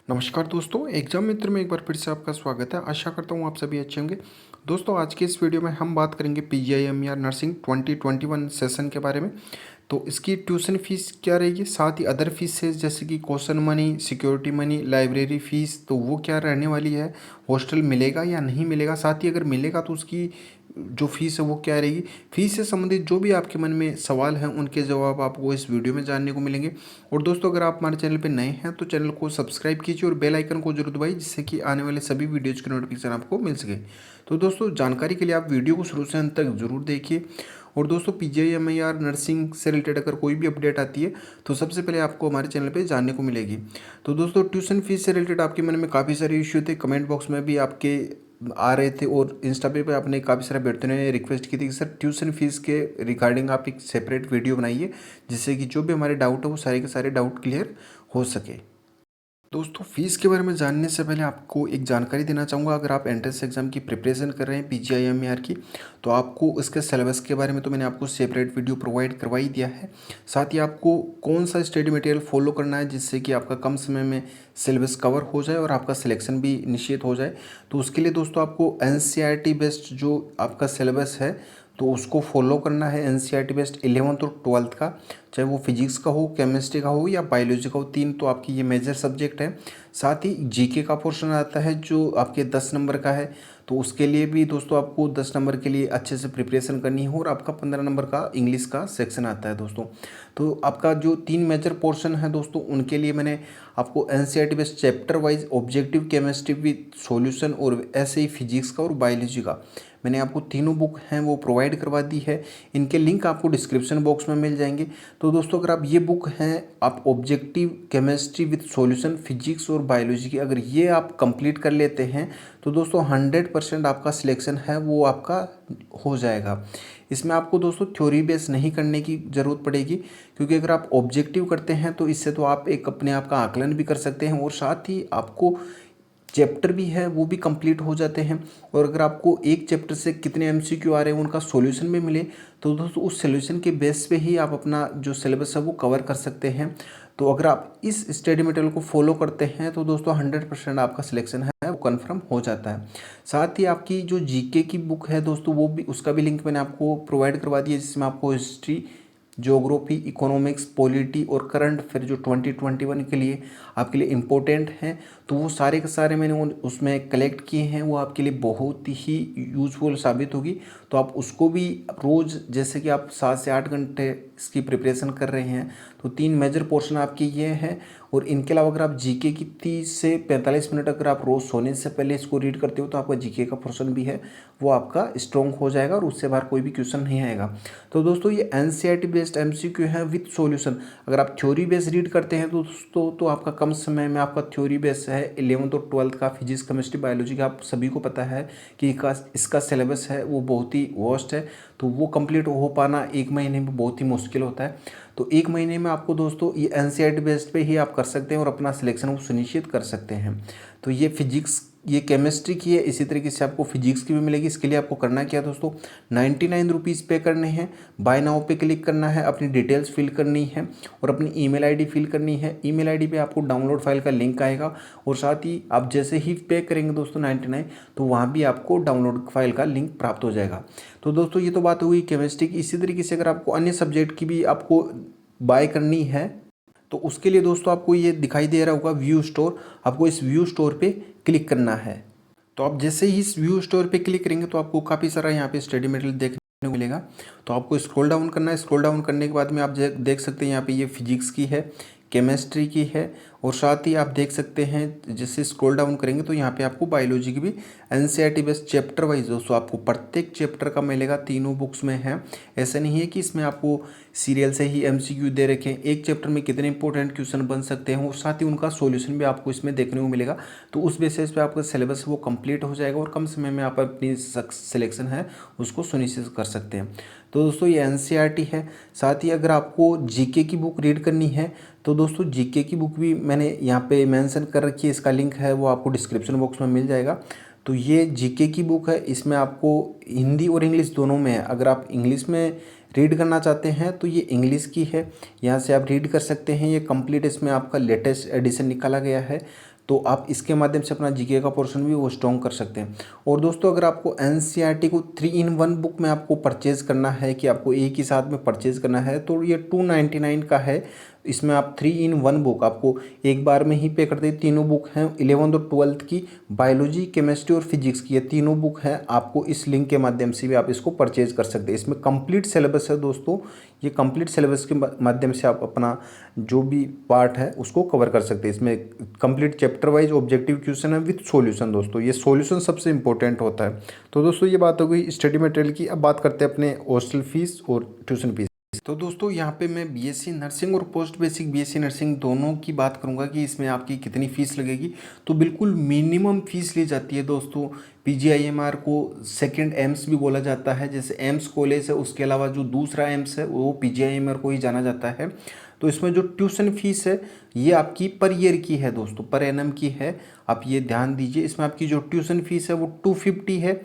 नमस्कार दोस्तों, एग्जाम मित्र में एक बार फिर से आपका स्वागत है। आशा करता हूँ आप सभी अच्छे होंगे। दोस्तों, आज के इस वीडियो में हम बात करेंगे पीजीआई या नर्सिंग 2021 सेशन के बारे में। तो इसकी ट्यूशन फीस क्या रहेगी, साथ ही अदर फीसेस जैसे कि question money, security money, library fees, तो वो क्या रहने वाली है, हॉस्टल मिलेगा या नहीं मिलेगा, साथ ही अगर मिलेगा तो उसकी जो फीस है वो क्या रहेगी। फीस से संबंधित जो भी आपके मन में सवाल हैं उनके जवाब आपको इस वीडियो में जानने को मिलेंगे। और दोस्तों, अगर आप हमारे चैनल पर नए हैं तो चैनल को सब्सक्राइब कीजिए और बेल आइकन को जरूर दबाइए, जिससे कि आने वाले सभी वीडियोज़ के नोटिफिकेशन आपको मिल सके। तो दोस्तों, जानकारी के लिए आप वीडियो को शुरू से अंत तक जरूर देखिए। और दोस्तों, पीजीआई नर्सिंग से रिलेटेड अगर कोई भी अपडेट आती है तो सबसे पहले आपको हमारे चैनल पे जानने को मिलेगी। तो दोस्तों, ट्यूशन फीस से रिलेटेड आपके मन में काफ़ी सारे इश्यू थे, कमेंट बॉक्स में भी आपके आ रहे थे और इंस्टा पे आपने काफ़ी सारे व्यक्तियों ने रिक्वेस्ट की थी कि सर ट्यूशन फीस के रिगार्डिंग आप एक सेपरेट वीडियो बनाइए, जिससे कि जो भी हमारे डाउट है वो सारे के सारे डाउट क्लियर हो सके। दोस्तों, फीस के बारे में जानने से पहले आपको एक जानकारी देना चाहूँगा। अगर आप एंट्रेंस एग्जाम की प्रिपरेशन कर रहे हैं पीजीआई की, तो आपको इसके सिलेबस के बारे में तो मैंने आपको सेपरेट वीडियो प्रोवाइड करवा ही दिया है। साथ ही आपको कौन सा स्टडी मटेरियल फॉलो करना है जिससे कि आपका कम समय में सिलेबस कवर हो जाए और आपका सिलेक्शन भी निश्चित हो जाए। तो उसके लिए दोस्तों आपको एनसीईआरटी बेस्ड जो आपका सिलेबस है तो उसको फॉलो करना है। एनसीईआरटी बेस्ड 11th और 12th का, चाहे वो फिजिक्स का हो, केमिस्ट्री का हो या बायोलॉजी का हो, तीन तो आपकी ये मेजर सब्जेक्ट है। साथ ही जीके का पोर्शन आता है जो आपके 10 नंबर का है, तो उसके लिए भी दोस्तों आपको 10 नंबर के लिए अच्छे से प्रिपरेशन करनी है। और आपका 15 नंबर का इंग्लिश का सेक्शन आता है दोस्तों। तो आपका जो तीन मेजर पोर्शन है दोस्तों, उनके लिए मैंने आपको NCERT based chapter wise objective chemistry with solution और ऐसे ही फिजिक्स का और बायोलॉजी का मैंने आपको तीनों बुक हैं वो प्रोवाइड करवा दी है। इनके लिंक आपको डिस्क्रिप्शन बॉक्स में मिल जाएंगे। तो दोस्तों, अगर आप ये बुक हैं, आप objective chemistry with solution, physics और बायोलॉजी की अगर ये आप कंप्लीट कर लेते हैं तो दोस्तों 100% आपका सिलेक्शन है वो आपका हो जाएगा। इसमें आपको दोस्तों थ्योरी बेस नहीं करने की ज़रूरत पड़ेगी, क्योंकि अगर आप ऑब्जेक्टिव करते हैं तो इससे तो आप एक अपने आप का आकलन भी कर सकते हैं और साथ ही आपको चैप्टर भी है वो भी कंप्लीट हो जाते हैं। और अगर आपको एक चैप्टर से कितने एमसीक्यू आ रहे हैं उनका सॉल्यूशन भी मिले तो दोस्तों उस सॉल्यूशन के बेस पे ही आप अपना जो सिलेबस है वो कवर कर सकते हैं। तो अगर आप इस स्टडी मटेरियल को फॉलो करते हैं तो दोस्तों 100% आपका सिलेक्शन है वो कन्फर्म हो जाता है। साथ ही आपकी जो जीके की बुक है दोस्तों, वो भी उसका भी लिंक मैंने आपको प्रोवाइड करवा दिया, जिसमें आपको हिस्ट्री, ज्योग्राफी, इकोनॉमिक्स, पॉलिटी और करंट अफेयर जो 2021 के लिए आपके लिए इम्पोर्टेंट हैं, तो वो सारे के सारे मैंने उसमें कलेक्ट किए हैं। वो आपके लिए बहुत ही यूजफुल साबित होगी। तो आप उसको भी रोज़, जैसे कि आप 7 से 8 घंटे इसकी प्रिपरेशन कर रहे हैं, तो 3 मेजर पोर्शन आपके ये हैं। और इनके अलावा अगर आप जीके की 30 से 45 मिनट अगर आप रोज़ सोने से पहले इसको रीड करते हो तो आपका जीके का पोर्शन भी है वो आपका स्ट्रॉन्ग हो जाएगा और उससे बाहर कोई भी क्वेश्चन नहीं आएगा। तो दोस्तों, ये एनसीईआरटी बेस्ड एमसीक्यू है विद सॉल्यूशन। अगर आप थ्योरी बेस रीड करते हैं तो दोस्तों तो आपका कम समय में आपका थ्योरी बेस है 11th और 12th का फिजिक्स, केमिस्ट्री, बायोलॉजी का। आप सभी को पता है कि इसका सिलेबस है वो बहुत ही वास्ट है, तो वो कंप्लीट हो पाना 1 महीने में बहुत ही मुश्किल होता है। तो 1 महीने में आपको दोस्तों ये एनसीईआरटी बेस्ड पे ही आप कर सकते हैं और अपना सिलेक्शन को सुनिश्चित कर सकते हैं। तो ये फिजिक्स, ये केमिस्ट्री की है, इसी तरीके से आपको फिजिक्स की भी मिलेगी। इसके लिए आपको करना क्या है दोस्तों, 99 रुपीज़ पे करने हैं, बाय नाउ पे क्लिक करना है, अपनी डिटेल्स फिल करनी है और अपनी ईमेल आईडी फिल करनी है। ईमेल आईडी पे आपको डाउनलोड फाइल का लिंक आएगा और साथ ही आप जैसे ही पे करेंगे दोस्तों 99, तो वहाँ भी आपको डाउनलोड फाइल का लिंक प्राप्त हो जाएगा। तो दोस्तों, ये तो बात हुई केमिस्ट्री की। इसी तरीके से अगर आपको अन्य सब्जेक्ट की भी आपको बाय करनी है तो उसके लिए दोस्तों आपको ये दिखाई दे रहा होगा व्यू स्टोर, आपको इस व्यू स्टोर पे क्लिक करना है। तो आप जैसे ही इस व्यू स्टोर पे क्लिक करेंगे तो आपको काफ़ी सारा यहाँ पे स्टडी मटेरियल देखने को मिलेगा। तो आपको स्क्रॉल डाउन करना है। स्क्रॉल डाउन करने के बाद में आप देख सकते हैं यहाँ पे ये फिजिक्स की है, केमिस्ट्री की है और साथ ही आप देख सकते हैं जैसे स्क्रॉल डाउन करेंगे तो यहाँ पे आपको बायोलॉजी की भी एनसीईआरटी बेस्ड चैप्टर वाइज दोस्तों आपको प्रत्येक चैप्टर का मिलेगा, तीनों बुक्स में है। ऐसा नहीं है कि इसमें आपको सीरियल से ही एमसीक्यू दे रखे हैं, एक चैप्टर में कितने इंपॉर्टेंट क्वेश्चन बन सकते हैं और साथ ही उनका सॉल्यूशन भी आपको इसमें देखने को मिलेगा। तो उस बेसिस पे आपका सिलेबस वो कंप्लीट हो जाएगा और कम समय में आप अपनी सिलेक्शन है उसको सुनिश्चित कर सकते हैं। तो दोस्तों, ये एनसीईआरटी है। साथ ही अगर आपको जीके की बुक रीड करनी है तो दोस्तों जीके की बुक भी मैंने यहाँ पे मेंशन कर रखी है, इसका लिंक है वो आपको डिस्क्रिप्शन बॉक्स में मिल जाएगा। तो ये जीके की बुक है, इसमें आपको हिंदी और इंग्लिश दोनों में है। अगर आप इंग्लिश में रीड करना चाहते हैं तो ये इंग्लिश की है, यहाँ से आप रीड कर सकते हैं। ये कंप्लीट इसमें आपका लेटेस्ट एडिशन निकाला गया है। तो आप इसके माध्यम से अपना जीके का पोर्शन भी वो स्ट्रॉन्ग कर सकते हैं। और दोस्तों अगर आपको एनसीईआरटी को 3 in 1 बुक में आपको परचेज़ करना है कि आपको एक ही साथ में परचेज़ करना है तो ये 299 का है। इसमें आप 3 in 1 बुक आपको एक बार में ही पे कर दें। तीनों बुक हैं 11th और 12th की, बायोलॉजी, केमिस्ट्री और फिजिक्स की, ये तीनों बुक हैं। आपको इस लिंक के माध्यम से भी आप इसको परचेज कर सकते हैं। इसमें कंप्लीट सिलेबस है दोस्तों, ये कंप्लीट सिलेबस के माध्यम से आप अपना जो भी पार्ट है उसको कवर कर सकते हैं। इसमें complete chapter wise objective question है विद सॉल्यूशन दोस्तों, ये सॉल्यूशन सबसे इंपॉर्टेंट होता है। तो दोस्तों ये बात हो गई स्टडी मटेरियल की। अब बात करते हैं अपने हॉस्टल फीस और ट्यूशन फीस। तो दोस्तों यहाँ पे मैं बीएससी नर्सिंग और पोस्ट बेसिक बीएससी नर्सिंग दोनों की बात करूँगा कि इसमें आपकी कितनी फ़ीस लगेगी। तो बिल्कुल मिनिमम फ़ीस ली जाती है दोस्तों। पीजीआईएमआर को सेकंड एम्स भी बोला जाता है, जैसे एम्स कॉलेज है उसके अलावा जो दूसरा एम्स है वो पीजीआईएमआर को ही जाना जाता है। तो इसमें जो ट्यूशन फीस है ये आपकी पर ईयर की है दोस्तों, पर एनम की है, आप ये ध्यान दीजिए। इसमें आपकी जो ट्यूशन फीस है वो 250 है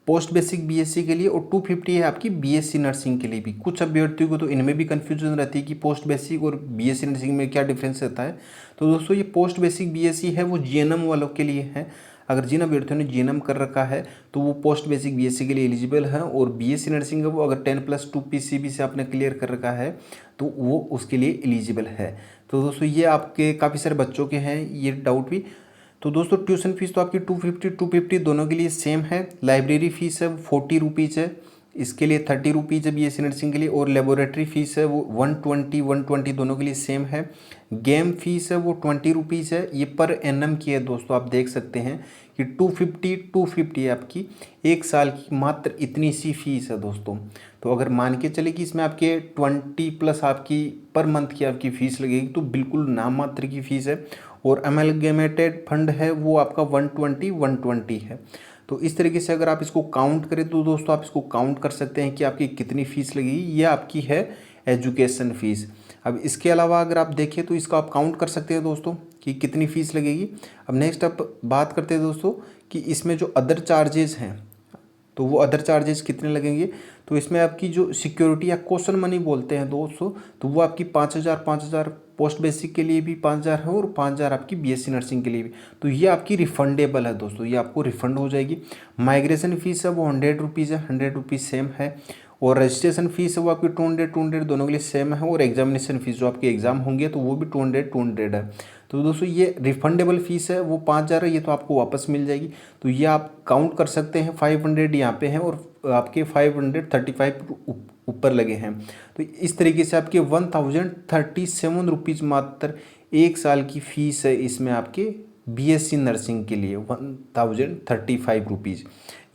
पोस्ट बेसिक बीएससी के लिए और 250 है आपकी बीएससी नर्सिंग के लिए भी। कुछ अभ्यर्थियों को तो इनमें भी कन्फ्यूजन रहती है कि पोस्ट बेसिक और बीएससी नर्सिंग में क्या डिफरेंस रहता है। तो दोस्तों ये पोस्ट बेसिक बीएससी है वो जीएनएम वालों के लिए है। अगर जिन अभ्यर्थियों ने जीएनएम कर रखा है तो वो पोस्ट बेसिक बीएससी के लिए एलिजिबल है। और बीएससी नर्सिंग है वो अगर 10+2 पीसीबी से आपने क्लियर कर रखा है तो वो उसके लिए एलिजिबल है। तो दोस्तों ये आपके काफ़ी सारे बच्चों के हैं ये डाउट भी। तो दोस्तों ट्यूशन फीस तो आपकी 250 दोनों के लिए सेम है। लाइब्रेरी फ़ीस है वो 40 रुपीज़ है, इसके लिए 30 रुपीज़ है बीएससी नर्सिंग के लिए। और लेबोरेटरी फ़ीस है वो 120 दोनों के लिए सेम है। गेम फीस है वो 20 रुपीज़ है, ये पर एनम की है दोस्तों। आप देख सकते हैं कि 250 है आपकी एक साल की, मात्र इतनी सी फीस है दोस्तों। तो अगर मान के चले कि इसमें आपके 20+ आपकी पर मंथ की आपकी फ़ीस लगेगी तो बिल्कुल नाम मात्र की फ़ीस है। और अमेलगमेटेड फंड है वो आपका 120 है। तो इस तरीके से अगर आप इसको काउंट करें तो दोस्तों आप इसको काउंट कर सकते हैं कि आपकी कितनी फ़ीस लगेगी। ये आपकी है एजुकेशन फ़ीस। अब इसके अलावा अगर आप देखें तो इसका आप काउंट कर सकते हैं दोस्तों कि कितनी फ़ीस लगेगी। अब नेक्स्ट आप बात करते हैं दोस्तों कि इसमें जो अदर चार्जेस हैं तो वो अदर चार्जेस कितने लगेंगे। तो इसमें आपकी जो सिक्योरिटी या क्वेश्चन मनी बोलते हैं दोस्तों तो वो आपकी 5,000 पोस्ट बेसिक के लिए भी 5,000 है और 5,000 आपकी बीएससी नर्सिंग के लिए भी। तो ये आपकी रिफंडेबल है दोस्तों, ये आपको रिफंड हो जाएगी। माइग्रेशन फ़ीस है वो 100 रुपीज़ है, 100 रुपीज़ सेम है। और रजिस्ट्रेशन फ़ीस है वो आपकी 200 दोनों के लिए सेम है। और एग्जामिनेशन फ़ीस जो आपके एग्ज़ाम होंगे तो वो भी 200 है। तो दोस्तों ये रिफंडेबल फ़ीस है वो 5,000 है, ये तो आपको वापस मिल जाएगी। तो ये आप काउंट कर सकते हैं 500 यहाँ पे हैं और आपके 535 ऊपर लगे हैं। तो इस तरीके से आपके 1037 रुपीज़ मात्र एक साल की फ़ीस है इसमें आपके बीएससी नर्सिंग के लिए 1035 रुपीज़।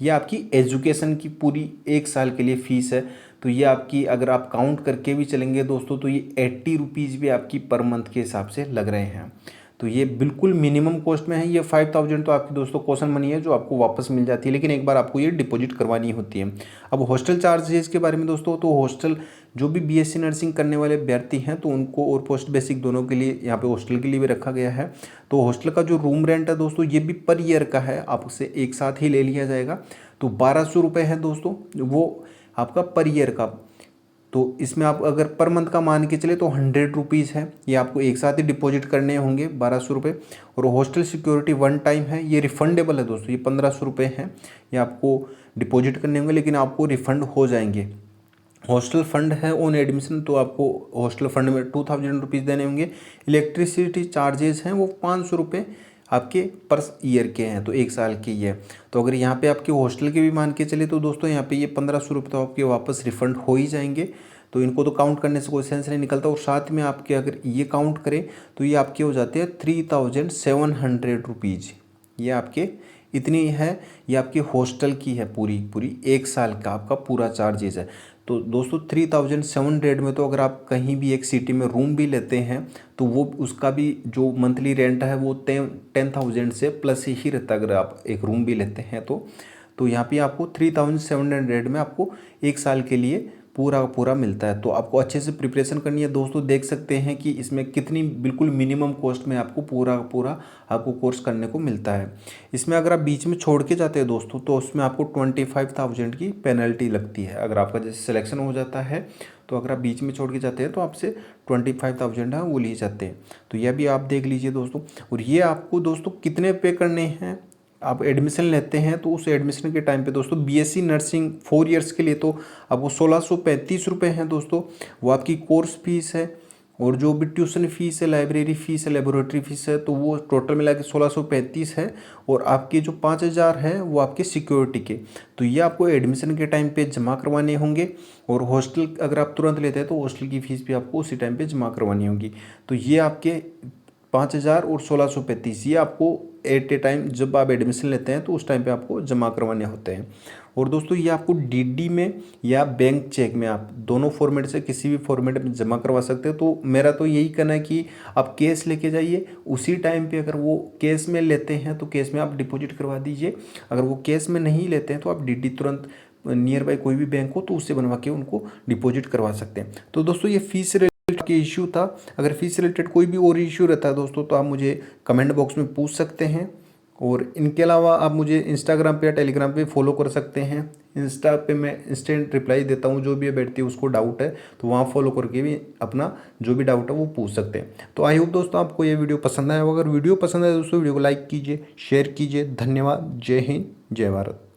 ये आपकी एजुकेशन की पूरी एक साल के लिए फ़ीस है। तो ये आपकी अगर आप काउंट करके भी चलेंगे दोस्तों तो ये 80 रुपीज़ भी आपकी पर मंथ के हिसाब से लग रहे हैं। तो ये बिल्कुल मिनिमम कॉस्ट में है। ये 5,000 तो आपकी दोस्तों क्वेश्चन मनी है जो आपको वापस मिल जाती है, लेकिन एक बार आपको ये डिपॉजिट करवानी होती है। अब हॉस्टल चार्जेस के बारे में दोस्तों, तो हॉस्टल जो भी बीएससी नर्सिंग करने वाले अभ्यर्थी हैं तो उनको और पोस्ट बेसिक दोनों के लिए यहाँ पे हॉस्टल के लिए भी रखा गया है। तो हॉस्टल का जो रूम रेंट है दोस्तों ये भी पर ईयर का है, आपसे एक साथ ही ले लिया जाएगा। तो 1,200 रुपये है दोस्तों वो आपका पर ईयर का। तो इसमें आप अगर पर मंथ का मान के चले तो 100 रुपीज़ है, ये आपको एक साथ ही डिपॉजिट करने होंगे 1,200 रुपये। और हॉस्टल सिक्योरिटी 1 टाइम है, ये रिफंडेबल है दोस्तों, ये 1,500 रुपये हैं, ये आपको डिपॉजिट करने होंगे लेकिन आपको रिफ़ंड हो जाएंगे। हॉस्टल फंड है ऑन एडमिशन, तो आपको हॉस्टल फंड में 2,000 रुपीज़ देने होंगे। इलेक्ट्रिसिटी चार्जेस हैं वो 500 रुपये आपके पर ईयर के हैं, तो एक साल के ये। तो अगर यहाँ पे आपके हॉस्टल के भी मान के चले तो दोस्तों यहाँ पे ये 1,500 रुपये तो आपके वापस रिफ़ंड हो ही जाएंगे। तो इनको तो काउंट करने से कोई सेंस नहीं निकलता। और साथ में आपके अगर ये काउंट करें तो ये आपके हो जाते हैं 3,700 रुपीज़। ये आपके इतनी है, ये आपके हॉस्टल की है पूरी एक साल का आपका पूरा चार्जेस है। तो दोस्तों 3,700 में तो अगर आप कहीं भी एक सिटी में रूम भी लेते हैं तो वो उसका भी जो मंथली रेंट है वो 10,000 से प्लस ही रहता है अगर आप एक रूम भी लेते हैं तो यहाँ पे आपको 3,700 में आपको एक साल के लिए पूरा का पूरा मिलता है। तो आपको अच्छे से प्रिपरेशन करनी है दोस्तों। देख सकते हैं कि इसमें कितनी बिल्कुल मिनिमम कॉस्ट में आपको पूरा का पूरा आपको कोर्स करने को मिलता है। इसमें अगर आप बीच में छोड़ के जाते हैं दोस्तों तो उसमें आपको 25,000 की पेनल्टी लगती है। अगर आपका जैसे सिलेक्शन हो जाता है तो अगर आप बीच में छोड़ के जाते हैं तो आपसे 25,000 है वो लिए जाते हैं। तो यह भी आप देख लीजिए दोस्तों। और ये आपको दोस्तों कितने पे करने हैं, आप एडमिशन लेते हैं तो उस एडमिशन के टाइम पे दोस्तों बीएससी नर्सिंग 4 इयर्स के लिए तो आपको 1635 रुपये हैं दोस्तों, वो आपकी कोर्स फीस है। और जो भी ट्यूशन फीस है, लाइब्रेरी फीस है, लेबोरेटरी फीस है, तो वो टोटल मिला के 1635 है। और आपके जो 5,000 है वो आपके सिक्योरिटी के, तो ये आपको एडमिशन के टाइम पे जमा करवाने होंगे। और हॉस्टल अगर आप तुरंत लेते हैं तो हॉस्टल की फ़ीस भी आपको उसी टाइम पे जमा करवानी होगी। तो ये आपके 5,000 और 1635 ये आपको एट ए टाइम जब आप एडमिशन लेते हैं तो उस टाइम पे आपको जमा करवाने होते हैं। और दोस्तों ये आपको डीडी में या बैंक चेक में, आप दोनों फॉर्मेट से किसी भी फॉर्मेट में जमा करवा सकते हैं। तो मेरा तो यही कहना है कि आप कैश लेके जाइए, उसी टाइम पे अगर वो कैश में लेते हैं तो कैश में आप डिपॉजिट करवा दीजिए। अगर वो कैश में नहीं लेते हैं तो आप डीडी तुरंत नियर बाई कोई भी बैंक हो तो उससे बनवा के उनको डिपॉजिट करवा सकते हैं। तो दोस्तों ये फीस के इश्यू था। अगर फीस रिलेटेड कोई भी और इश्यू रहता है दोस्तों तो आप मुझे कमेंट बॉक्स में पूछ सकते हैं। और इनके अलावा आप मुझे इंस्टाग्राम पे या टेलीग्राम पे फॉलो कर सकते हैं। इंस्टा पे मैं इंस्टेंट रिप्लाई देता हूँ, जो भी बैठती है उसको डाउट है तो वहाँ फॉलो करके भी अपना जो भी डाउट है वो पूछ सकते हैं। तो आई होप दोस्तों आपको ये वीडियो पसंद आया होगा। अगर वीडियो पसंद आए दोस्तों वीडियो को लाइक कीजिए, शेयर कीजिए। धन्यवाद। जय हिंद, जय भारत।